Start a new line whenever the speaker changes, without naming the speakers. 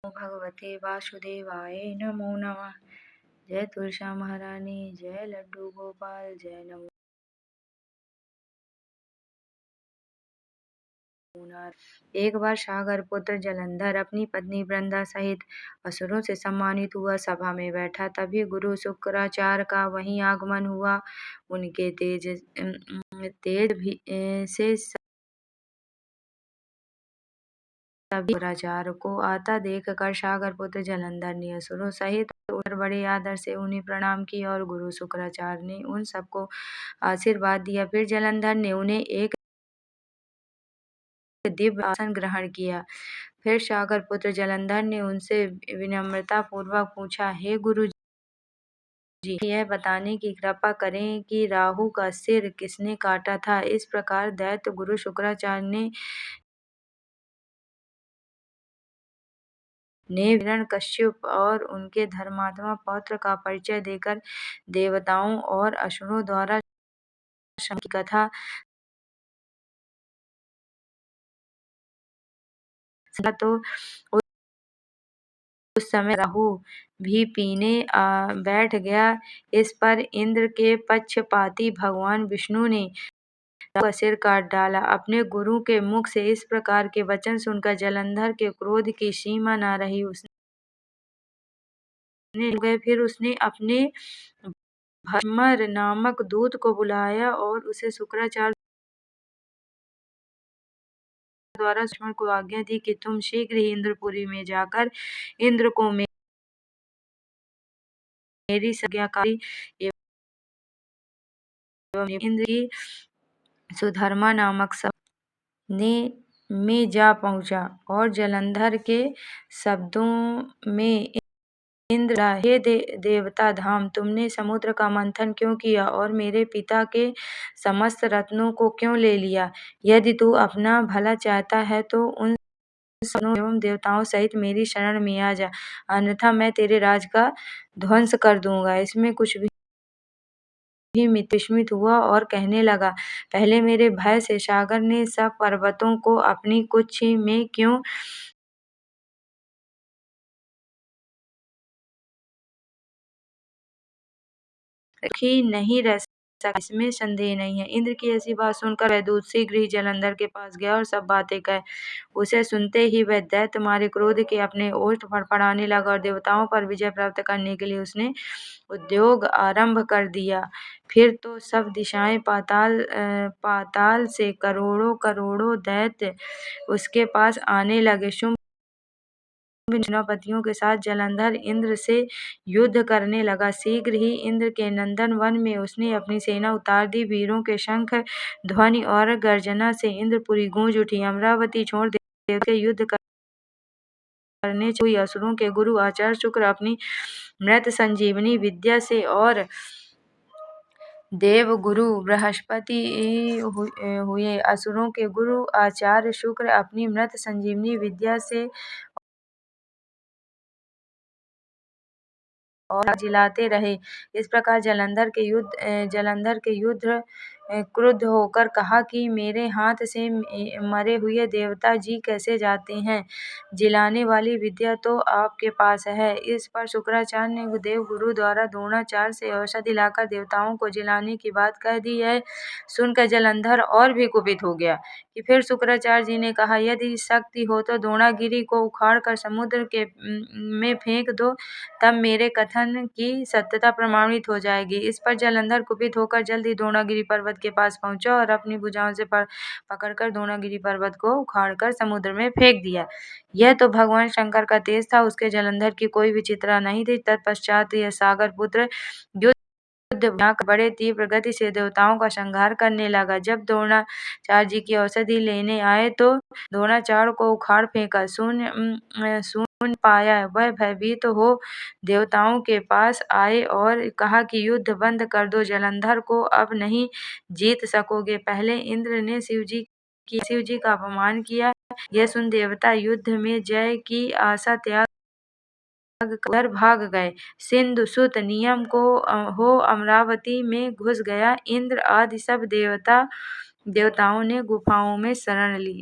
भगवते वासुदेवाय नमो नमः। जय तुलसा महारानी, जय लड्डू गोपाल, जय नमो नारायण। एक बार सागर पुत्र जलंधर अपनी पत्नी वृंदा सहित असुरों से सम्मानित हुआ सभा में बैठा। तभी गुरु शुक्राचार्य का वहीं आगमन हुआ। उनके तेज से सभी शुक्राचार्य को आता देखकर सागर पुत्र जलंधर ने असुरों सहित उतर बड़े आदर से उन्हें प्रणाम किया और गुरु शुक्राचार्य ने उन सबको आशीर्वाद दिया। फिर जलंधर ने उन्हें एक दिव्य आसन ग्रहण किया। फिर सागर पुत्र जलंधर ने उनसे विनम्रता पूर्वक पूछा, हे गुरु जी, यह बताने की कृपा करें कि राहु का सिर किसने काटा था। इस प्रकार दैत्य गुरु शुक्राचार्य ने हिरण्यकश्यप और उनके धर्मात्मा पौत्र का परिचय देकर देवताओं और असुरों द्वारा की कथा तो उस समय राहु भी पीने बैठ गया। इस पर इंद्र के पक्षपाती भगवान विष्णु ने राहु का सिर काट डाला। अपने गुरु के मुख से इस प्रकार के वचन सुनकर जलंधर के क्रोध की सीमा न रही। फिर उसने अपने भस्मर नामक दूत को बुलाया और उसे शुक्राचार्य द्वारा लक्ष्मण को आज्ञा दी कि तुम शीघ्र ही इंद्रपुरी में जाकर इंद्र को मेरी संज्ञाकारी एवं इंद्र की सुधर्मा नामक ने में जा पहुंचा और जलंधर के शब्दों में इंद्र, हे देवता धाम, तुमने समुद्र का मंथन क्यों किया और मेरे पिता के समस्त रत्नों को क्यों ले लिया? यदि तू अपना भला चाहता है तो उन सनों एवं देवताओं सहित मेरी शरण में आ जा, अन्यथा मैं तेरे राज का ध्वंस कर दूंगा। इसमें कुछ भी विस्मित हुआ और कहने लगा, पहले मेरे भय से सागर ने सब पर्वतों को अपनी कुछ में क्यों रखी नहीं रह सका, इसमें संदेह नहीं है। इंद्र की ऐसी बात सुनकर वह दूत शीघ्र ही जलंधर के पास गया और सब बातें कह उसे सुनते ही वह दैत्य मारे क्रोध के अपने ओष्ठ फड़फड़ाने लगा और देवताओं पर विजय प्राप्त करने के लिए उसने उद्योग आरंभ कर दिया। फिर तो सब दिशाएं पाताल से करोड़ों करोड़ों दैत्य उसके पास आने लगे। शुंभ सेनापतियों के साथ जलंधर इंद्र से युद्ध करने लगा। शीघ्र ही इंद्र के नंदन वन में उसने अपनी सेना उतार दी। वीरों के शंख ध्वनि और गर्जना से इंद्रपुरी गूंज उठी। अमरावती छोड़ देव के युद्ध करने हुई। असुरों के गुरु आचार्य शुक्र अपनी मृत संजीवनी विद्या से और देव गुरु बृहस्पति हुए। असुरों के गुरु आचार्य शुक्र अपनी मृत संजीवनी विद्या से और जिलाते रहे। इस प्रकार जलंधर के युद्ध क्रुद्ध होकर कहा कि मेरे हाथ से मरे हुए देवता जी कैसे जाते हैं? जिलाने वाली विद्या तो आपके पास है। इस पर शुक्राचार्य ने देव गुरु द्वारा द्रोणाचार्य से औषधि लाकर देवताओं को जिलाने की बात कह दी है। सुनकर जलंधर और भी कुपित हो गया कि फिर शुक्राचार्य जी ने कहा, यदि शक्ति हो तो द्रोणागिरी को उखाड़ कर समुद्र के में फेंक दो, तब मेरे कथन की सत्यता प्रमाणित हो जाएगी। इस पर जलंधर कुपित होकर जल्दी द्रोणागिरी पर्वत के पास पहुंचा और अपनी भुजाओं से पकड़कर द्रोणागिरी पर्वत को उखाड़कर समुद्र में फेंक दिया। यह तो भगवान शंकर का तेज था, उसके जलंधर की कोई विचित्रता नहीं थी। तत्पश्चात यह सागर पुत्र बड़े तीव्र गति से देवताओं का संहार करने लगा। जब द्रोणाचार्य जी की औषधि लेने आए तो द्रोणाचार्य को उखाड़ फेंका शून्य पाया। वह भयभीत हो देवताओं के पास आए और कहा कि युद्ध बंद कर दो, जलंधर को अब नहीं जीत सकोगे। पहले इंद्र ने शिव जी का अपमान किया। यह सुन देवता युद्ध में जय की आशा त्याग कर भाग गए। सिंधु सुत नियम को हो अमरावती में घुस गया। इंद्र आदि सब देवताओं ने गुफाओं में शरण ली।